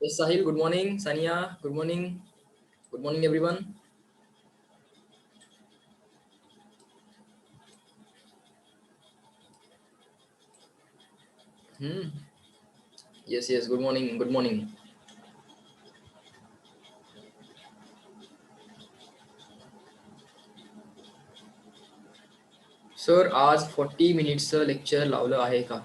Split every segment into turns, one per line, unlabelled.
Yes, Sahil, good morning. Sania, good morning. Good morning, everyone. Hmm. Yes, yes, good morning. Good morning. Sir आज 40 मिनिट्सचं lecture लावलं आहे का?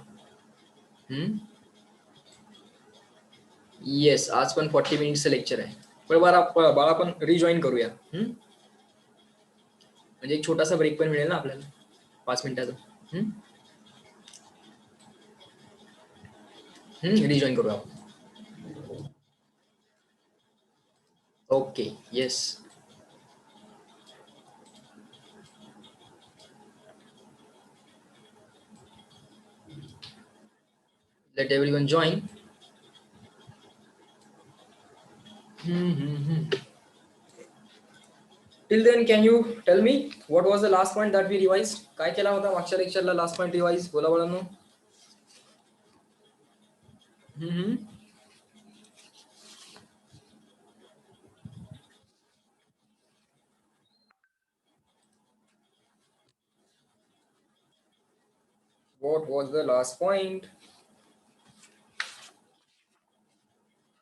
Yes, आज पण 40 मिनिट्सचं lecture आहे. पण बाळा आपण रिजॉईन करूया. म्हणजे एक छोटासा ब्रेक पण मिळेल ना आपल्याला 5 मिनिटाचा. रिजॉईन करूया आपण. Okay, yes. Let everyone join. Till then, can you tell me what was the last point that we revised? काय केला होता मागच्या लेक्चरला लास्ट पॉइंट रिवाइज? बोला बाळांनो. What was the last point?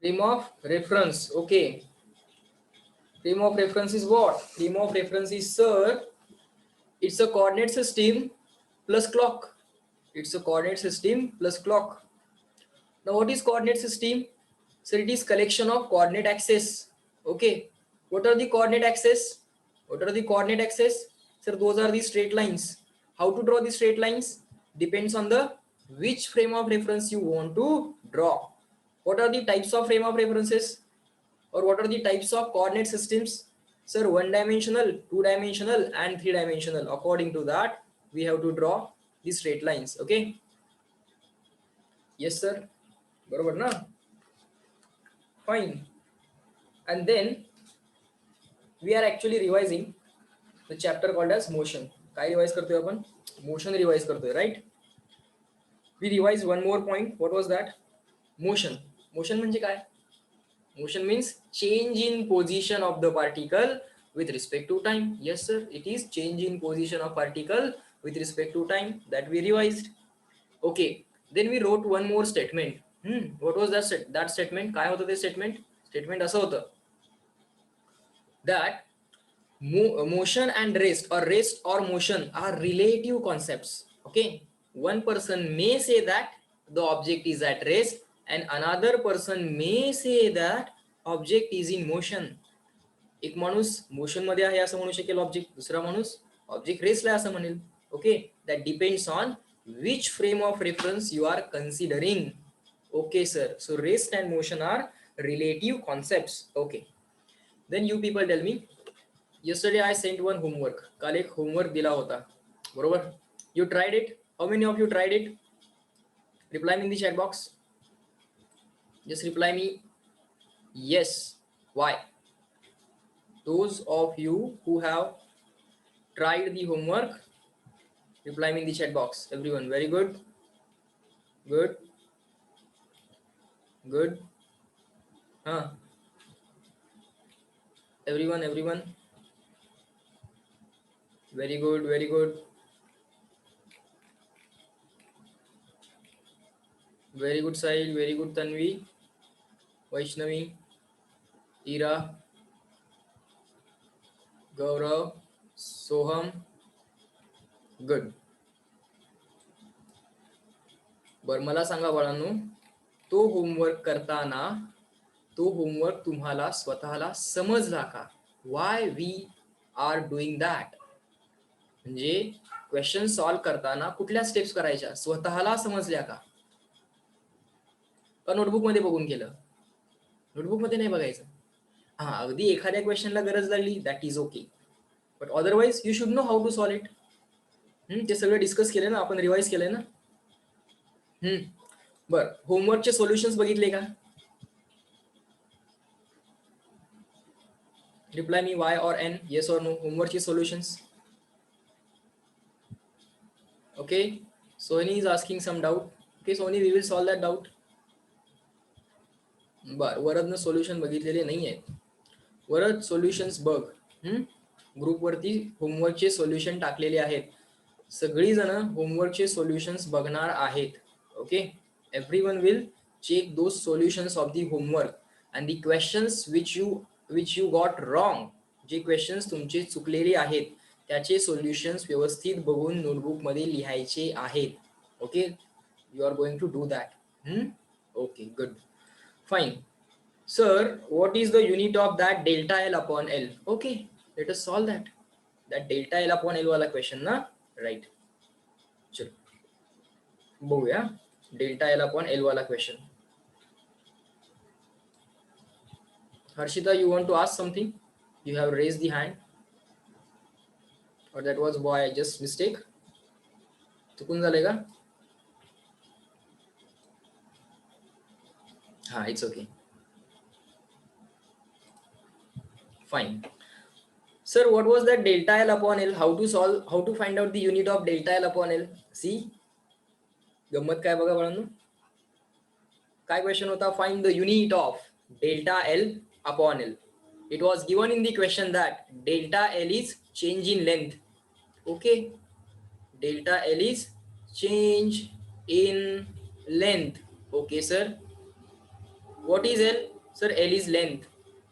Frame of reference. Okay. Frame of reference is what? Frame of reference is, sir, it's a coordinate system plus clock. It's a coordinate system plus clock. Now what is coordinate system? So it is collection of coordinate axes. Okay. What are the coordinate axes? What are the coordinate axes? Sir, those are the straight lines. How to draw the straight lines? Depends on the which frame of reference you want to draw. What are the types of frame of references? Or what are the types of coordinate systems? Sir, one dimensional, two dimensional and three dimensional. According to that, we have to draw the straight lines. Okay. Yes, sir. Barabar na? Fine. And then we are actually revising the chapter called as motion. काय revise करतोय आपण? Motion revise करतोय, right? We revised one more point. What was that? Motion. Motion म्हणजे काय? Motion means change in position of the particle with respect to time. Yes, sir. It is change in position of particle with respect to time that we revised. Okay. Then we wrote one more statement. What was that statement? काय होतं ते statement? Statement असं होतं that motion and rest or motion are relative concepts. Okay. One person may say that the object is at rest and another person may say that object is in motion. एक माणूस motion मध्ये आहे असं म्हणू शकेल object, दुसरा माणूस object रेस्टला आहे असं म्हणेल. Okay. That depends on which frame of reference you are considering. Okay, sir. So rest and motion are relative concepts. Okay. Then you people tell me, yesterday I sent one homework. काल एक homework दिला होता, बरोबर? You tried it? How many of you tried it? Reply me in the chat box. Just reply me yes. Why? Those of you who have tried the homework, reply me in the chat box. Everyone, very good. Good. Good. Huh? Everyone. Very good, very good. Very good, Sahil. Very good, Tanvi. Vaishnavi. Ira. Gaurav. Soham. Good. बर, मला सांगा बाळांनो, तो homework करताना तो homework तुम्हाला स्वतःला समजला का? Why we are doing that? म्हणजे क्वेश्चन सॉल्व करताना कुठल्या स्टेप्स करायच्या स्वतःला समजल्या का? नोटबुक मध्ये बघून केलं? नोटबुक मध्ये नाही बघायचं. हा, अगदी एखाद्या क्वेश्चनला गरज लागली that is okay, but otherwise you should know how to solve it. ते सगळं डिस्कस केलंय ना आपण, रिवाइज केलंय ना. बर, होमवर्कचे सोल्युशन्स बघितले का? Reply me Y or N, yes or no. Homework solutions. Okay. Sony is asking some doubt. Okay, Sony, we will solve that doubt. बर, वरदनं सोल्युशन बघितलेले नाही आहेत. वरद सोल्युशन्स बघ. ग्रुपवरती होमवर्कचे सोल्युशन टाकलेले आहेत. सगळी जण होमवर्कचे सोल्युशन्स बघणार आहेत. Okay, everyone will check those solutions of the homework and the questions which you got wrong. जे क्वेश्चन्स तुमचे चुकलेले आहेत त्याचे सोल्युशन्स व्यवस्थित बघून नोटबुक मध्ये लिहायचे आहेत. Okay, you are going to do that. Okay, good, fine. Sir, what is the unit of that delta L upon L? Okay, let us solve that. That delta L upon L वाला question ना, right? चलो बघूया delta L upon L वाला question. Harshita, you want to ask something? You have raised the hand. Or that was by just mistake? चुकून झाले का? हाँ, it's okay. Fine. Sir, what was that delta L upon L? How to find out the unit of delta L upon L? See, गम्मत काय बघा बाळांनो. काय question होता? Find the unit of delta L upon L. It was given in the question that delta L is change in length. Okay, delta L is change in length. Okay, sir. What is L? Sir, L is length.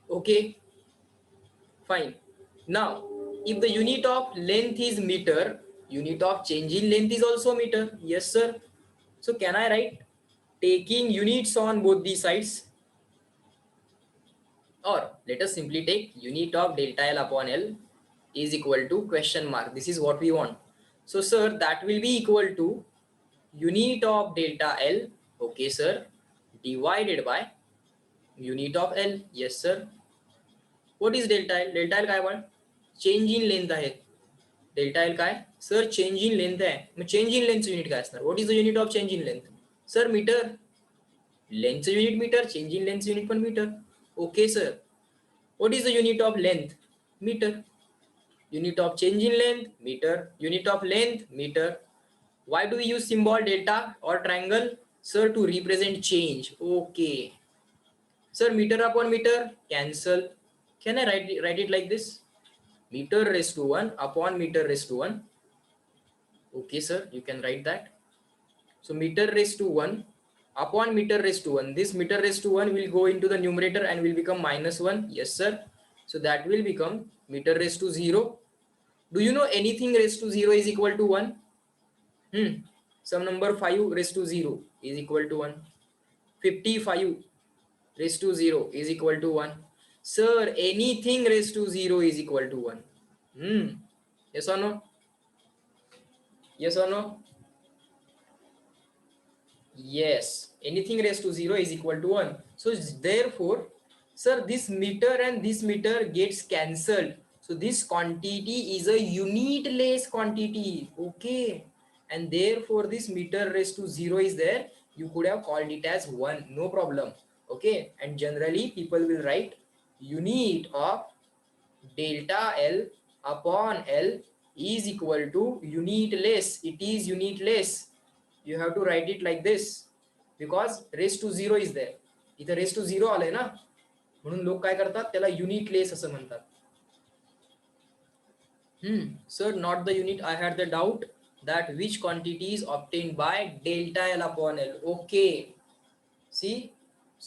Okay, fine. Now, if the unit of length is meter, unit of change in length is also meter. Yes, sir. So can I write taking units on both the sides? Or let us simply take unit of delta L upon L is equal to question mark. This is what we want. So sir, that will be equal to unit of delta L, okay sir, divided by unit of L. Yes sir. What is delta L? Delta L काय बाळ? Change in length आहे. Delta L काय sir? Change in length आहे. मग change in लेंथचं unit काय असणार? What is the unit of change in length? Sir metre. लेंथचं युनिट मीटर, चेंज इन लेंथचं युनिट पण metre. Okay sir. What is the unit of length? Metre. Unit of change in length, meter. Unit of length, meter. Why do we use symbol delta or triangle? Sir, to represent change. Okay. Sir, meter upon meter, cancel. Can I write it like this? Meter raised to 1 upon meter raised to 1. Okay, sir, you can write that. So meter raised to 1 upon meter raised to 1. This meter raised to 1 will go into the numerator and will become -1. Yes, sir. So that will become meter raised to 0. Do you know anything raised to 0 is equal to 1? Some number 5 raised to 0 is equal to 1. 55 raised to 0 is equal to 1. Sir, anything raised to 0 is equal to 1. Yes or no? Yes or no? Yes, anything raised to 0 is equal to 1. So therefore, sir, this meter and this meter gets cancelled. So this quantity is a unitless quantity. Okay, and therefore this meter raised to 0 is there. You could have called it as 1, no problem. Okay, and generally people will write unit of delta L upon L is equal to unitless. It is unitless. You have to write it like this because raised to 0 is there. इथे raised to 0 आलंय ना, म्हणून लोक काय करतात, त्याला unitless असं म्हणतात. Sir, not the unit. I had the doubt that which quantity is obtained by delta L upon L. Okay. See,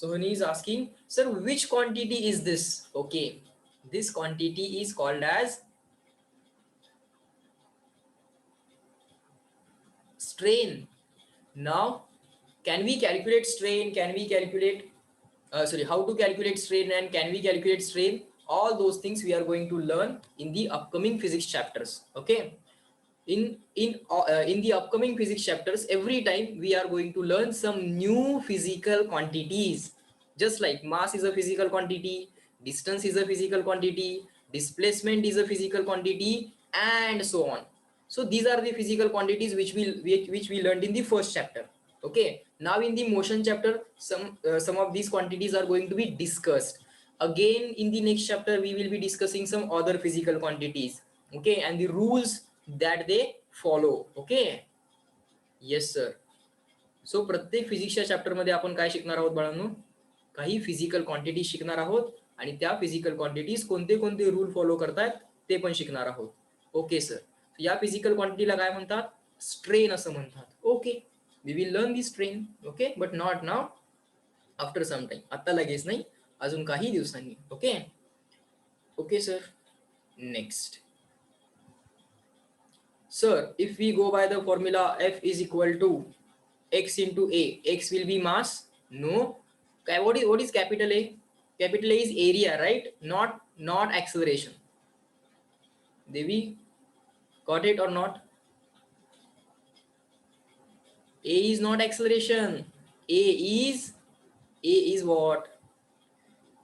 Sohani is asking, sir, which quantity is this? Okay. This quantity is called as strain. Now, can we calculate strain? Can we calculate, how to calculate strain and can we calculate strain? All those things we are going to learn in the upcoming physics chapters. Okay, in the upcoming physics chapters, every time we are going to learn some new physical quantities. Just like mass is a physical quantity, distance is a physical quantity, displacement is a physical quantity, and so on. So these are the physical quantities which we learned in the first chapter. Okay, now in the motion chapter, some of these quantities are going to be discussed. Again, in the next chapter, we will be discussing some other physical quantities. Okay, and the rules that they follow. Okay. Yes, sir. So प्रत्येक फिजिक्सच्या chapter मध्ये आपण काय शिकणार आहोत बाळांनो? काही physical quantity शिकणार आहोत आणि त्या फिजिकल क्वांटिटीज कोणते कोणते रूल फॉलो करतात ते पण शिकणार आहोत. ओके सर, या फिजिकल क्वांटिटीला काय म्हणतात? स्ट्रेन असं म्हणतात. Okay, we will learn the strain. Okay, but not now, after some time. आता लगेच नाही, अजून काही दिवसांनी. Okay okay sir. Next sir, if we go by the formula F is equal to x into A, x will be mass? No. What is capital A? Capital A is area, right? Not acceleration. Devi, got it or not? A is not acceleration. A is what?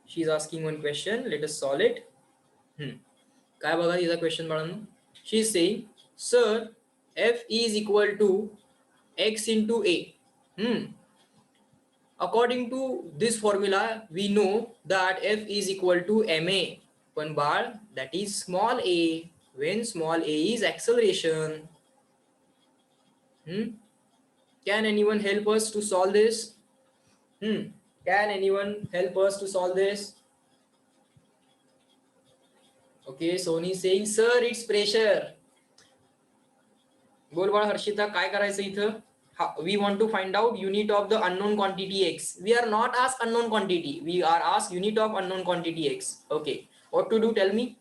She's asking one question. Let us solve it. काय बघा तिचा question बाळांनो. She is saying, sir, F is equal to x into A. According to this formula, we know that F is equal to ma. पण बाळ, that is small a, when small a is acceleration. Can anyone help us to solve this? Can anyone help us to solve this? Okay, Sony is saying, sir, it's pressure. बोल बाळ हर्षिता, काय करायचं इथं? We want to find out unit of the unknown quantity x. We are not asked unknown quantity, we are asked unit of unknown quantity x. Okay, what to do, tell me.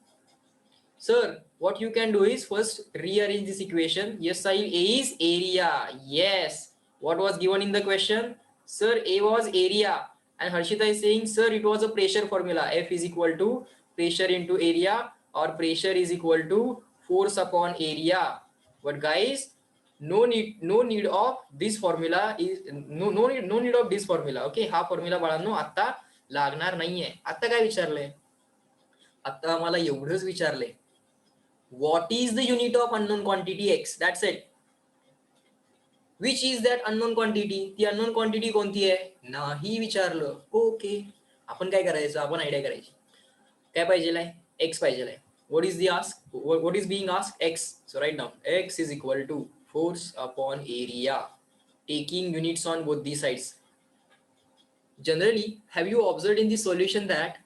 Sir, what you can do is first rearrange this equation. Yes, Sahil, A is area. Yes, what was given in the question? Sir, A was area, and Harshita is saying, sir, it was a pressure formula. F is equal to pressure into area, or pressure is equal to force upon area. But guys, no need of this formula is no need of this formula. Okay, हा formula बाळांनो आता लागणार नाहीये. आता काय विचारलंय? आता आम्हाला एवढंच विचारलंय, what is the unit of unknown quantity x? That's it. Which is that unknown quantity? ती unknown quantity कोणती आहे? नाही विचारलं. ओके, आपण काय करायचं? आपण आयडिया करायची. काय पाहिजेलाय? x पाहिजेलाय. What is the ask? What is being asked? X. So write down x is equal to force upon area, taking units on both the sides. Generally, have you observed in the solution that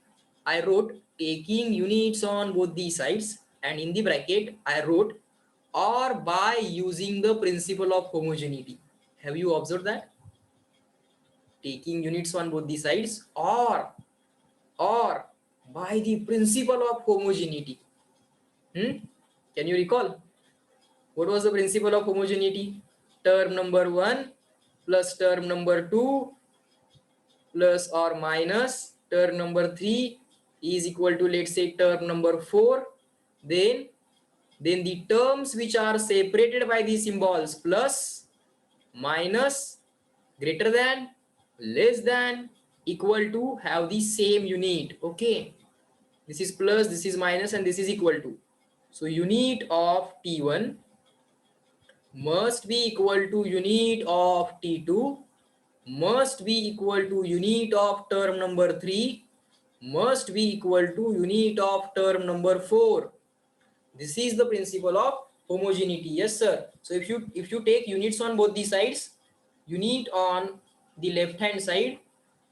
I wrote taking units on both the sides, and in the bracket I wrote or by using the principle of homogeneity? Have you observed that? Taking units on both the sides or by the principle of homogeneity. Can you recall? What was the principle of homogeneity? Term number 1 plus term number 2 plus or minus term number 3 is equal to, let's say, term number 4. Then the terms which are separated by these symbols plus, minus, greater than, less than, equal to have the same unit. Okay, this is plus, this is minus, and this is equal to. So unit of T1 must be equal to unit of T2, must be equal to unit of term number 3, must be equal to unit of term number 4. This is the principle of homogeneity. Yes, sir. So if you take units on both the sides, unit on the left hand side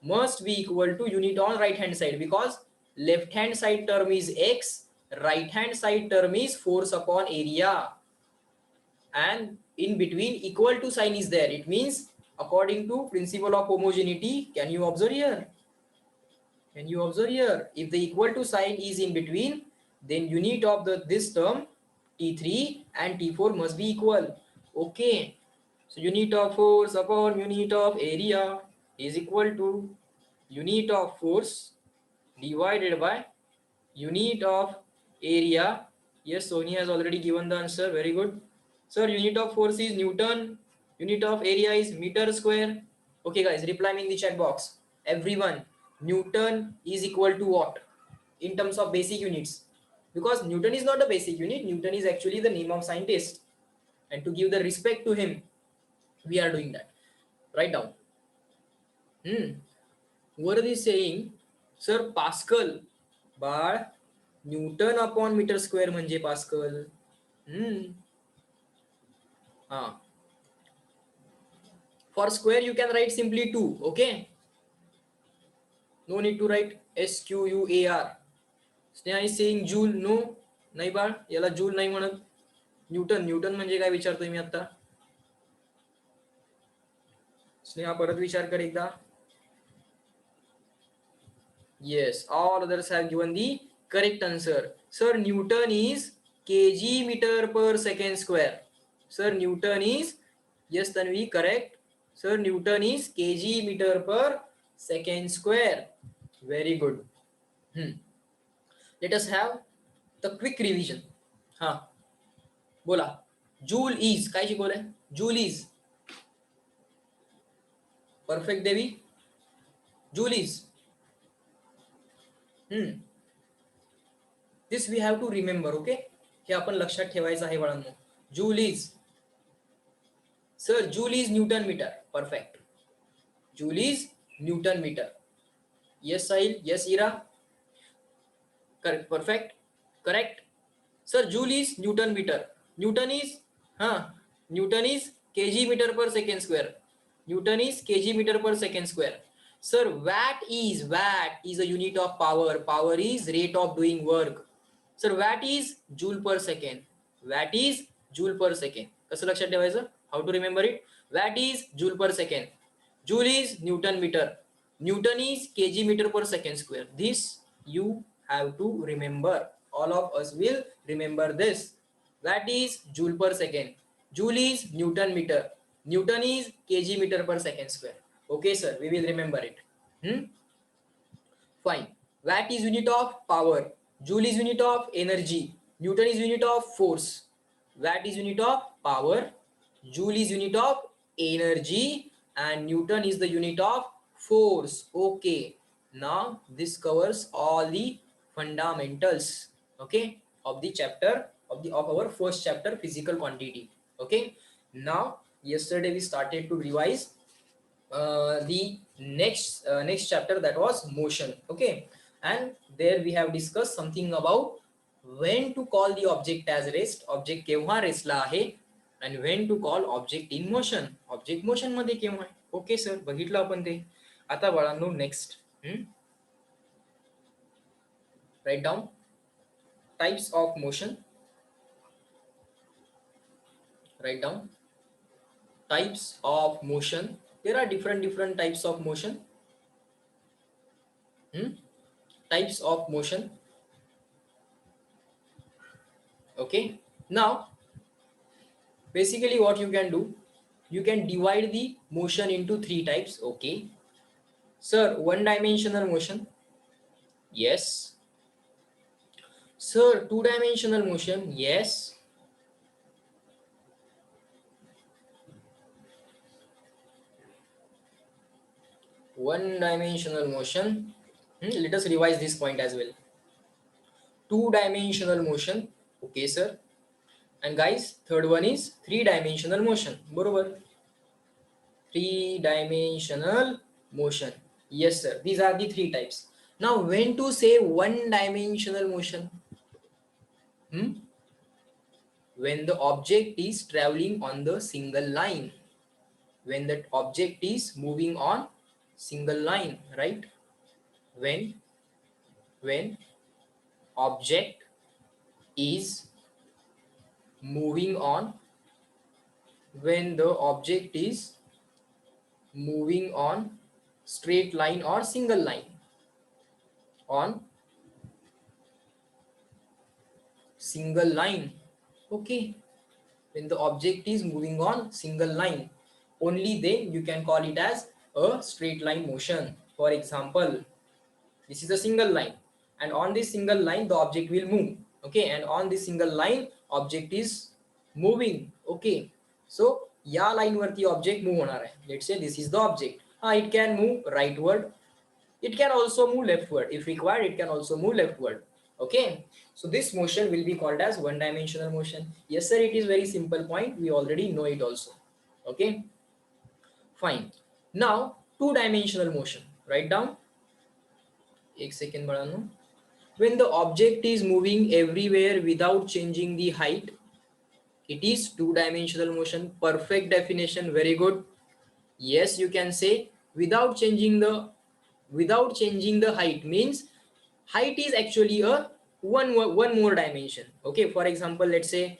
must be equal to unit on right hand side, because left hand side term is x, right hand side term is force upon area, and in between equal to sign is there. It means according to principle of homogeneity, can you observe here? Can you observe here? If the equal to sign is in between, then unit of this term T3 and T4 must be equal. Okay, so unit of force upon unit of area is equal to unit of force divided by unit of area. Yes, Sony has already given the answer. Very good. Sir, unit of force is Newton, unit of area is meter square. Okay guys, reply me in the chat box. Everyone, Newton is equal to what in terms of basic units? Because Newton is not a basic unit, Newton is actually the name of scientist, and to give the respect to him, we are doing that. Write down. What are they saying? Sir, Pascal. Bal, Newton upon metre square म्हणजे pascal. For square you can write simply 2. Okay, No need to write SQUAR. Sneha is saying joule. No, नाही बाळ, याला joule नाही म्हणत. Newton. Newton म्हणजे काय विचारतोय मी आता. स्नेहा परत विचार कर एकदा. Yes, all others have given the correct answer. Sir, Newton is kg meter per second square. Sir, Newton is, yes Tanvi, correct. Sir, Newton is kg meter per second square. Very good. Let us have the quick revision. हाँ बोला. Joule is काय शिकवलंय. Joule is perfect Devi. Joule is this we have to remember. Okay, हे आपण लक्षात ठेवायचं आहे बाळांनो. Joule is, sir joule is newton metre. Perfect. Joule is newton metre. Yes Sahil, yes Ira, correct, perfect, correct. Sir joule is newton metre. Newton is, हाँ newton is KG metre per second square. Newton is KG metre per second square. Sir, watt is a unit of power. Power is rate of doing work. Sir, watt is joule per second. Watt is joule per second. कसं लक्षात ठेवायचं? How to remember it? Watt is joule per second. Joule is Newton meter. Newton is kg meter per second square. This you have to remember. All of us will remember this. Watt is joule per second. Joule is Newton meter. Newton is kg meter per second square. Okay sir, we will remember it. Fine. Watt is unit of power. Joule is unit of energy. Newton is unit of force. Watt is unit of power. Joule is unit of energy. And Newton is the unit of force. Okay. Now this covers all the fundamentals. Okay. Of the chapter of our first chapter, physical quantity. Okay. Now yesterday we started to revise the next chapter, that was motion. Okay, and there we have discussed something about when to call the object as rest, object केव्हा rest ला आहे, and when to call object in motion, object motion मध्ये केव्हा आहे. Okay sir, बघितलं आपण ते. आता बाळांनो next write down types of motion. Write down types of motion. There are different types of motion. Types of motion. Okay, now basically what you can do, you can divide the motion into three types. Okay sir, one dimensional motion. Yes sir, two dimensional motion. Yes one dimensional motion. Let us revise this point as well. Two dimensional motion. Okay sir. And guys, third one is three dimensional motion. बरोबर, three dimensional motion. Yes sir, these are the three types. Now when to say one dimensional motion? When the object is traveling on the single line, when that object is moving on single line, right? When object is moving on, when the object is moving on straight line or single line, on single line. Okay, when the object is moving on single line, only then you can call it as a straight line motion. For example, this is a single line, and on this single line the object will move. Okay, and on this single line object is moving. Okay, so या line वरती object move होणार आहे. Let's say this is the object. It can move rightward, it can also move leftward. If required, it can also move leftward. Okay, so this motion will be called as one dimensional motion. Yes sir, it is very simple point, we already know it also. Okay, fine. Now two dimensional motion. Write down. एक second बढ़ानो. When the object is moving everywhere without changing the height, it is two dimensional motion. Perfect definition, very good. Yes, you can say without changing the without changing the height means height is actually a one more dimension. Okay, for example, let's say,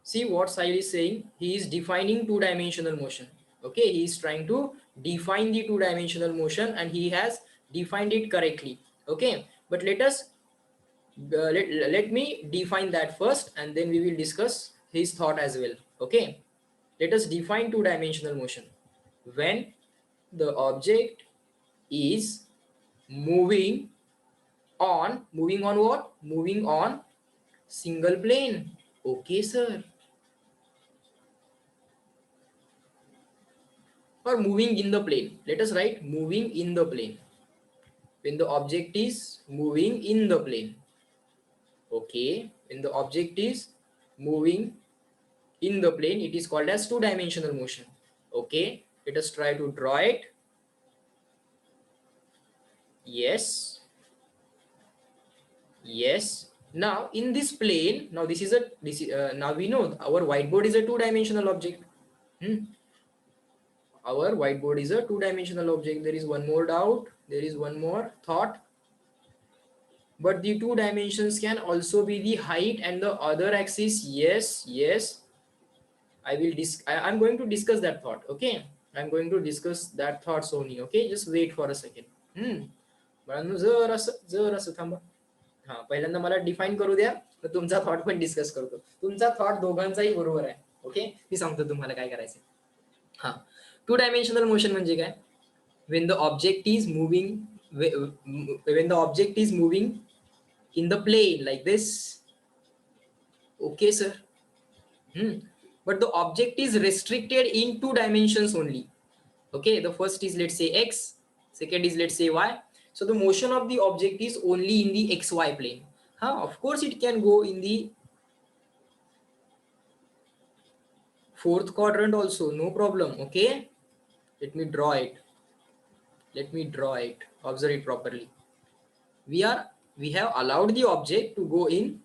see what Sahil is saying. He is defining two-dimensional motion. Okay, he is trying to define the two-dimensional motion and he has defined it correctly. Okay, but let us let me define that first and then we will discuss his thought as well. Okay, let us define two-dimensional motion. When the object is moving on what? Moving on single plane. Okay, sir. Or moving in the plane. Let us write moving in the plane. When the object is moving in the plane. Okay, when the object is moving in the plane, it is called as two-dimensional motion. Okay, let us try to draw it. Yes. Yes. Now in this plane, now this is now we know our whiteboard is a two-dimensional object. Our whiteboard is a two-dimensional object. There is one more doubt. There is one more thought. But the two dimensions can also be the height and the other axis. Yes, yes. I'm going to discuss that thought. Okay, I'm going to discuss that thought only. Okay, just wait for a second. बाळांनो जरासं थांबा. हा, पहिल्यांदा मला define करू द्या, तर तुमचा थॉट पण डिस्कस करतो. तुमचा थॉट दोघांचाही बरोबर आहे. ओके, मी सांगतो तुम्हाला काय करायचं. हा, टू डायमेन्शनल मोशन म्हणजे काय? When the object is moving in the plane like this. Okay, sir. But the object is restricted in two dimensions only. Okay, the first is, let's say, x, second is, let's say, y. So the motion of the object is only in the xy plane. Of course it can go in the fourth quadrant also, no problem. Okay, let me draw it. Observe it properly. We have allowed the object to go in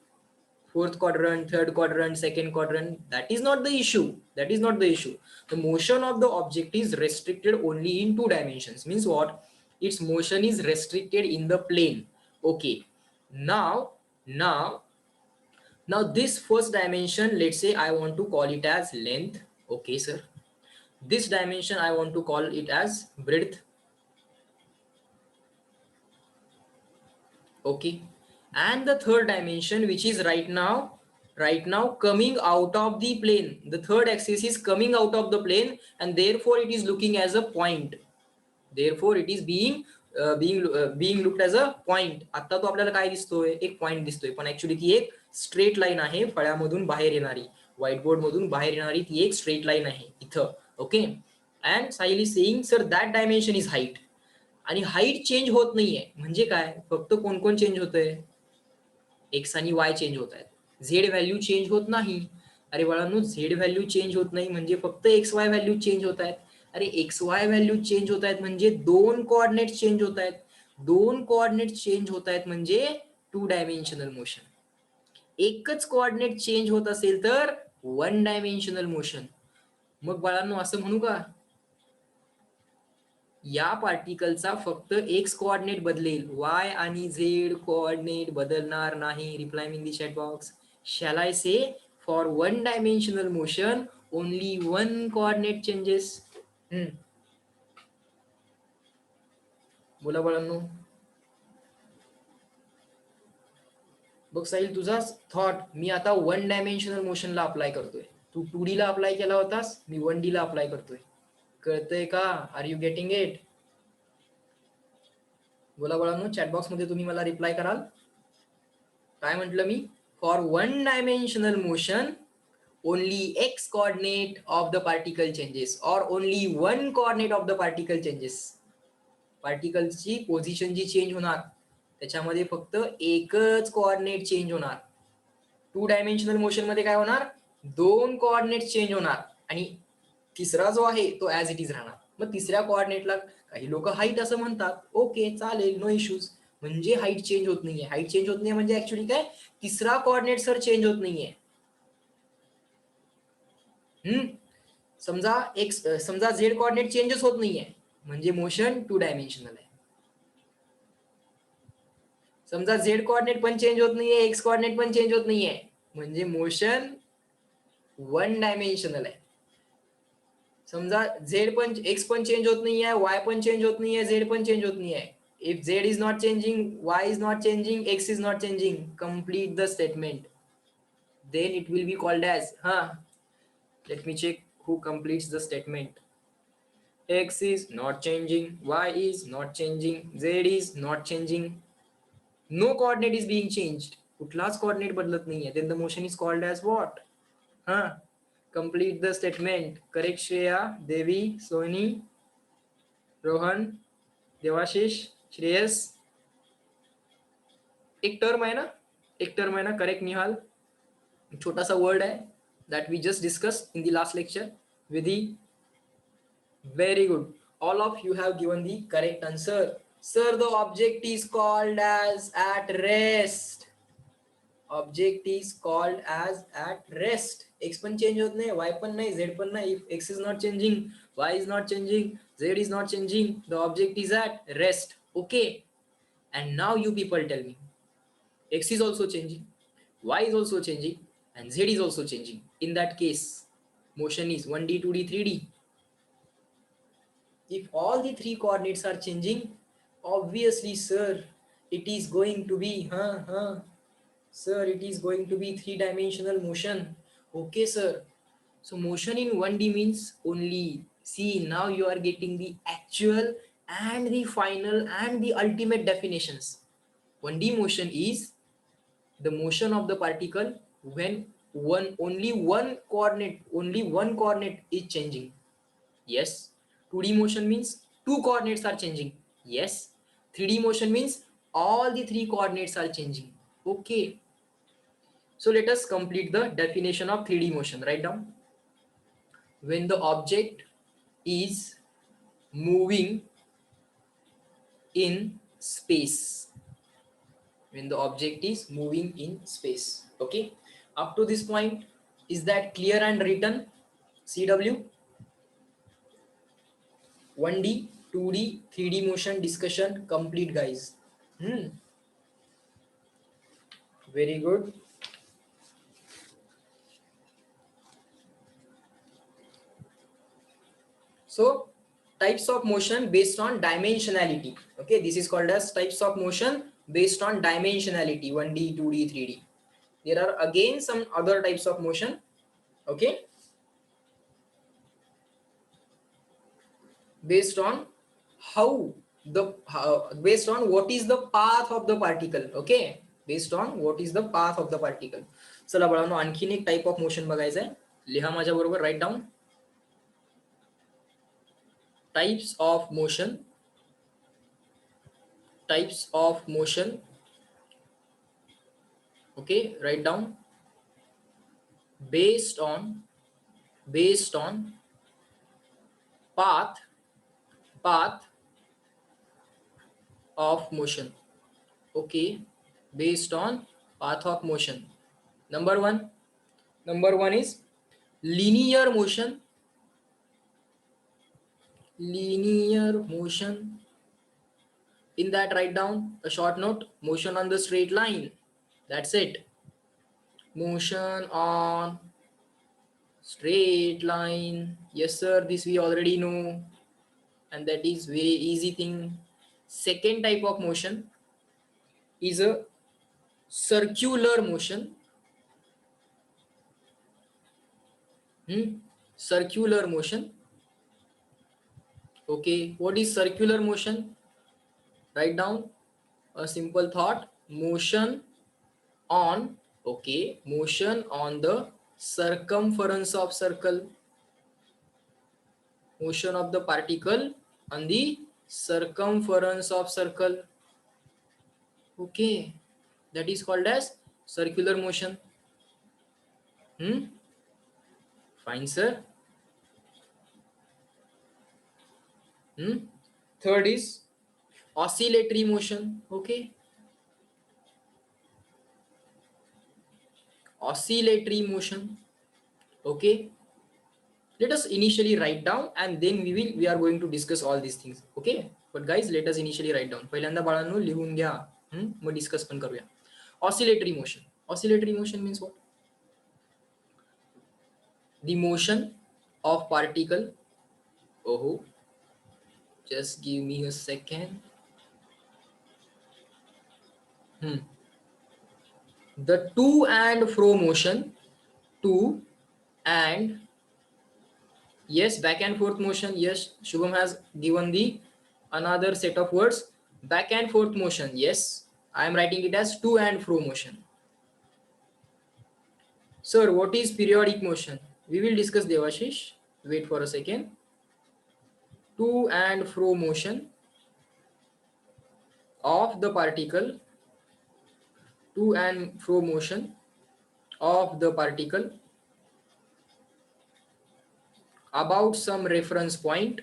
fourth quadrant, third quadrant, second quadrant. That is not the issue. The motion of the object is restricted only in two dimensions. Means what? Its motion is restricted in the plane. Okay, now this first dimension, let's say I want to call it as length. Okay, sir. This dimension I want to call it as breadth. Okay, and the third dimension, which is right now coming out of the plane. The third axis is coming out of the plane and therefore it is looking as a point. Therefore it is being looked as a point. आता तो आपल्याला काय दिसतोय? एक point दिसतोय, पण actually ती एक स्ट्रेट लाईन आहे. फळ्यामधून बाहेर येणारी, व्हाईटबोर्ड मधून बाहेर येणारी ती एक स्ट्रेट लाईन आहे इथं. Okay, and Sahil is saying, sir that dimension is height. आणि हाईट चेंज होत नाहीये म्हणजे काय? फक्त कोण चेंज होतंय? एक्स आणि वाय चेंज होत आहेत. झेड व्हॅल्यू चेंज होत नाही. अरे बाळांनो, झेड व्हॅल्यू चेंज होत नाही म्हणजे फक्त एक्स वाय व्हॅल्यू चेंज होत आहेत. अरे एक्स वाय व्हॅल्यू चेंज होत आहेत म्हणजे दोन कोऑर्डिनेट चेंज होत आहेत. दोन कोऑर्डिनेट चेंज होत आहेत म्हणजे टू डायमेन्शनल मोशन. एकच कोऑर्डिनेट चेंज होत असेल तर वन डायमेन्शनल मोशन. मग बाळांनो असं म्हणू का? या पार्टिकलचा फक्त एक्स कोऑर्डिनेट बदलेल, वाय आणि झेड कोऑर्डिनेट बदलणार नाही. Reply in the chat box. Shall I say for one dimensional motion only one coordinate changes? बोला बाळांनो. बघ साहिल, तुझा थॉट मी आता वन डायमेन्शनल मोशनला अप्लाय करतोय. तू 2D ला अप्लाय केला होतास, मी 1D ला अप्लाय करतोय. कळतंय का? Are you getting it? बोला बाळांनो, चॅटबॉक्स मध्ये तुम्ही मला रिप्लाय कराल. काय म्हटलं मी? For one dimensional motion only X coordinate of the particle changes और only one coordinate of the particle changes. पार्टिकलची पोझिशन जी चेंज होणार त्याच्यामध्ये फक्त एकच कोऑर्डिनेट चेंज होणार. टू डायमेन्शनल मोशन मध्ये काय होणार? दोन कोऑर्डिनेट चेंज होणार आणि तिसरा जो आहे तो ऍज इट इज राहणार. मग तिसऱ्या कोऑर्डिनेटला काही लोक हाईट असं म्हणतात. ओके, चालेल, नो इश्यूज. म्हणजे हाईट चेंज होत नाहीये. हाईट चेंज होत नाही म्हणजे ऍक्च्युअली काय? तिसरा कोऑर्डिनेट सर चेंज होत नाहीये. समजा झेड कोऑर्डिनेट चेंजच होत नाहीये म्हणजे मोशन टू डायमेन्शनल आहे. समजा झेड कोऑर्डिनेट पण चेंज होत नाहीये, एक्स कोऑर्डिनेट पण चेंज होत नाहीये, म्हणजे मोशन वन डायमेन्शनल आहे. समजा झेड पण एक्स पण चेंज होत नाहीये, वाय पण चेंज होत नाहीये, झेड पण चेंज होत नाहीये. If z is not changing, y is not changing, x is not changing, complete the statement. Then it will be called as, let me check who completes the statement. X is not changing, y is not changing, z is not changing. No coordinate is being changed. कुठलाच coordinate बदलत नाहीये. Then the motion is called as what? Complete the statement. Correct Shreya, Devi, Soni, Rohan, Devashish, Shreyas. एक term आहे ना, एक term आहे ना. Correct निहाल. छोटा सा वर्ड है that we just discussed in the last lecture. Vidhi, very good. All of you have given the correct answer. Sir, the object is called as at rest. Object is called as at rest. X पण change होत नाही, y पण नाही, z पण नाही. If x is not changing, y is not changing, z is not changing, the object is at rest. Okay. And now you people tell me, x is also changing, y is also changing, and z is also changing. In that case, motion is 1D, 2D, 3D. If all the three coordinates are changing, obviously, sir, it is going to be, sir, it is going to be three-dimensional motion. Okay, sir. So motion in 1D means only, see, now you are getting the actual and the final and the ultimate definitions. 1D motion is the motion of the particle when only one coordinate is changing. Yes. 2D motion means two coordinates are changing. Yes. 3D motion means all the three coordinates are changing. Okay. So let us complete the definition of 3D motion. Write down. When the object is moving in space. When the object is moving in space. Okay. Up to this point, is that clear and written? CW? 1D, 2D, 3D motion discussion complete, guys. Very good. So, types of motion based on dimensionality. Okay, this is called as types of motion based on dimensionality. 1D, 2D, 3D. There are again some other types of motion. Okay, based on based on what is the path of the particle. Okay, based on what is the path of the particle. चला बाळांनो, आणखीन एक type of motion बघायचं आहे. लिहा माझ्या बरोबर, write down. Types of motion. Types of motion. Okay, write down. Based on path of motion. Okay, based on path of motion. Number one is linear motion. Linear motion. In that, write down a short note: motion on the straight line. That's it. Motion on straight line. Yes, sir, this we already know, and that is very easy thing. Second type of motion is a circular motion. Circular motion. Okay, what is circular motion? Write down a simple thought: motion on, motion on the circumference of circle. Motion of the particle on the circumference of circle. Okay, that is called as circular motion. Fine, sir. Third is oscillatory motion. Okay, oscillatory motion. Okay, let us initially write down, and then we are going to discuss all these things. Okay, but guys, let us initially write down. पहिल्यांदा बाळांनो लिहून घ्या. मग discuss पण करूया. Oscillatory motion. Oscillatory motion means what? The motion of particle. Oh, just give me a second. The to and fro motion, to and, yes, back and forth motion. Yes, Shubham has given the another set of words. Back and forth motion. Yes, I am writing it as to and fro motion. Sir, what is periodic motion? We will discuss, Devashish. Wait for a second. To and fro motion of the particle, to and fro motion of the particle about some reference point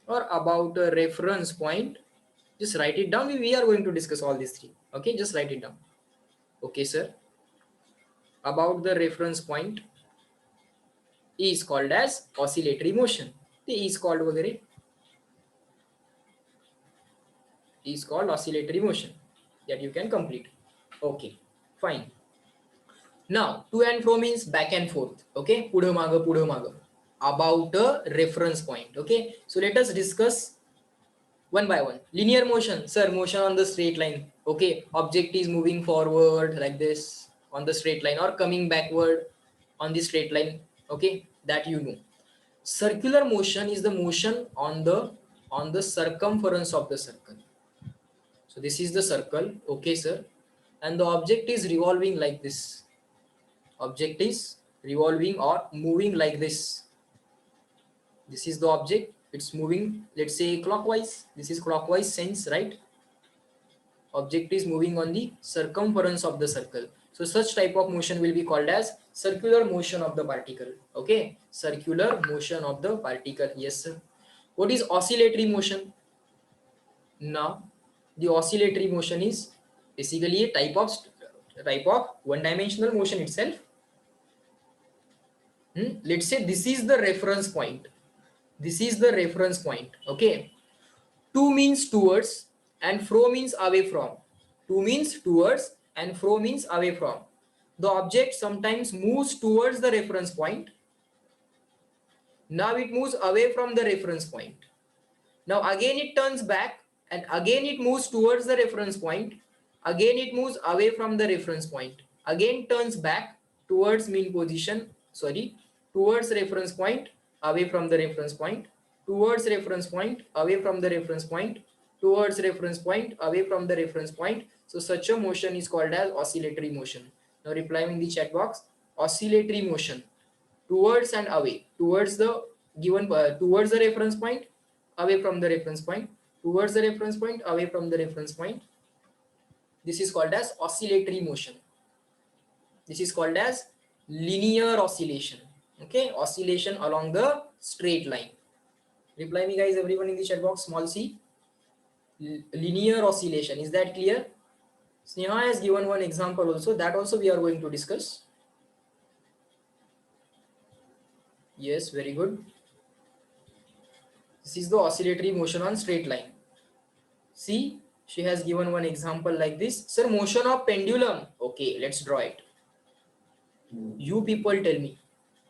or about a reference point. Just write it down. We are going to discuss all these three. Okay, just write it down. Okay, sir. About the reference point is called as oscillatory motion. The is called वगैरह is called oscillatory motion that you can complete. Okay, fine. Now, to and fro means back and forth. Okay, पुढं मागं about a reference point. Okay, so let us discuss one by one. Linear motion, sir, motion on the straight line. Okay, object is moving forward like this on the straight line or coming backward on the straight line. Okay, that you know. Circular motion is the motion on the circumference of the circle. So this is the circle. Okay, sir, and the object is revolving like this. Object is revolving or moving like this. This is the object. It's moving, let's say clockwise. This is clockwise sense, right? Object is moving on the circumference of the circle. So such type of motion will be called as circular motion of the particle. Okay, circular motion of the particle. Yes, sir. What is oscillatory motion? Now, the oscillatory motion is basically a type of one-dimensional motion itself. Let's say this is the reference point. This is the reference point. Okay, to means towards and fro means away from. To means towards and fro means away from. The object sometimes moves towards the reference point. Now it moves away from the reference point. Now again it turns back and again it moves towards the reference point. Again it moves away from the reference point. Again turns back towards mean position, towards reference point, away from the reference point, towards reference point, away from the reference point, towards reference point, away from the reference point. So such a motion is called as oscillatory motion. Now reply in the chat box. Oscillatory motion, towards and away, towards the given towards the reference point, away from the reference point, towards the reference point, away from the reference point. This is called as oscillatory motion. This is called as linear oscillation. Okay, oscillation along the straight line. Reply me guys, everyone in the chat box, small c. Linear oscillation, is that clear? Sneha has given one example also, that also we are going to discuss. Yes, very good. This is the oscillatory motion on straight line. See, she has given one example like this. Sir, motion of pendulum. Okay, let's draw it. You people tell me.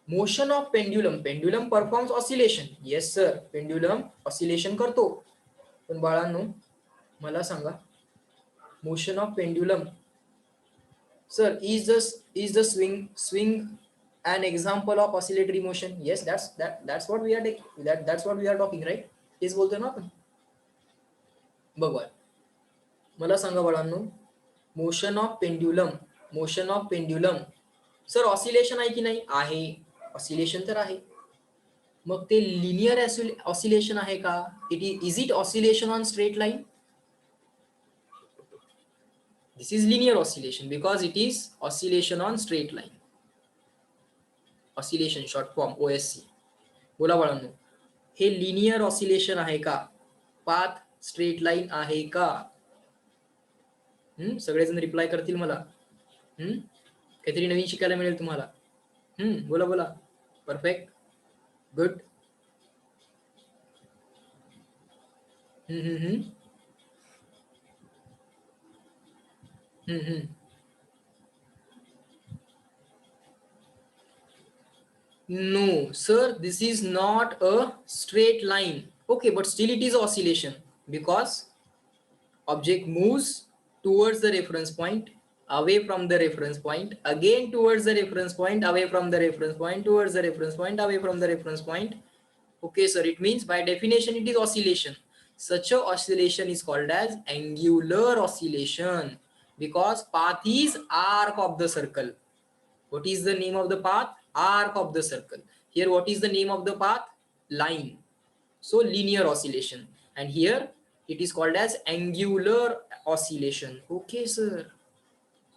Motion of pendulum. Pendulum performs oscillation. Yes sir, pendulum oscillation करतो. पण बाळांनो, मला सांगा, motion of pendulum. Sir, is the swing an example of oscillatory motion? Yes, that's what we are taking. That's what we are talking, right? तेच बोलतोय ना आपण. बघा, मला सांगा बाळांनो, motion of pendulum. Sir oscillation आहे की नाही? आहे, ऑसिलेशन तर आहे. मग ते लिनियर ऑसिलेशन आहे का? Is it oscillation on straight line? This is linear oscillation because it is oscillation on straight line. Oscillation short form OSC. बोला बाळांनो, हे लिनियर ऑसिलेशन आहे का? पाथ स्ट्रेट लाइन आहे का? सगळेजण रिप्लाय करतील मला. काहीतरी नवीन शिकायला मिळेल तुम्हाला. बोला बोला. Perfect, good. Hmm. No, sir, this is not a straight line. Okay, but still it is oscillation because object moves towards the reference point, away from the reference point, again towards the reference point, away from the reference point, towards the reference point, away from the reference point. Okay, sir, it means by definition it is oscillation. Such a oscillation is called as angular oscillation because path is arc of the circle. What is the name of the path? Arc of the circle. Here, what is the name of the path? Line. So linear oscillation. And here it is called as angular oscillation. Okay, sir.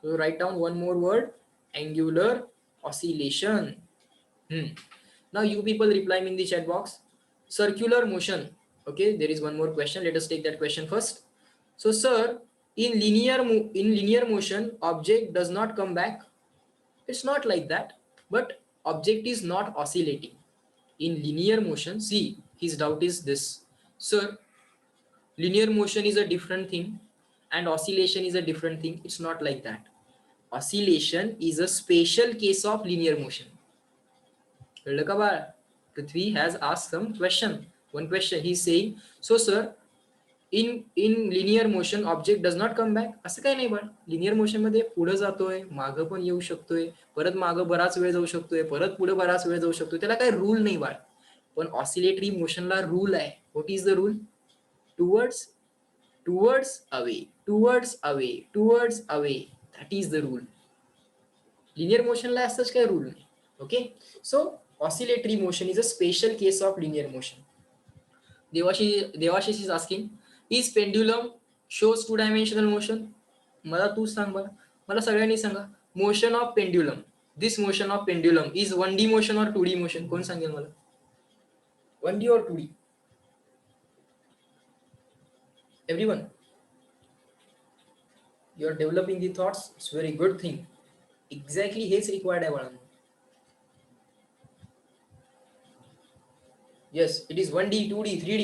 So write down one more word, angular oscillation. Now you people reply me in the chat box. Circular motion. Okay, there is one more question. Let us take that question first. So sir, in linear motion, object does not come back. It's not like that. But object is not oscillating. In linear motion, see, his doubt is this. Sir, linear motion is a different thing and oscillation is a different thing. It's not like that. Oscillation is a special case of linear motion. Prithvi has asked some question. One question he's saying, so sir, in linear motion object does not come back. असं काही नाही बाळ. Linear motion मध्ये पुढे जातोय, मागं पण येऊ शकतोय, परत मागं बराच वेळ जाऊ शकतोय, परत पुढे बराच वेळ जाऊ शकतोय. त्याला काही रूल नाही बाळ. पण ऑसिलेटरी मोशनला रूल आहे. What is the rule? Towards away, towards away. That is the rule. Linear motion ला as such काही rule नाही. Okay, so oscillatory motion is a special case of linear motion. Devashish is asking, is pendulum shows two dimensional motion? मला तू सांग बरं, मला सगळ्यांनी सांगा. Motion of pendulum, this motion of pendulum is 1D motion और 2D motion? कोण सांगेल मला? 1D or 2D? Everyone, you are developing the thoughts. It's very good thing. Exactly H required आहे बाळांनो. Yes, it is 1D, 2D, 3D.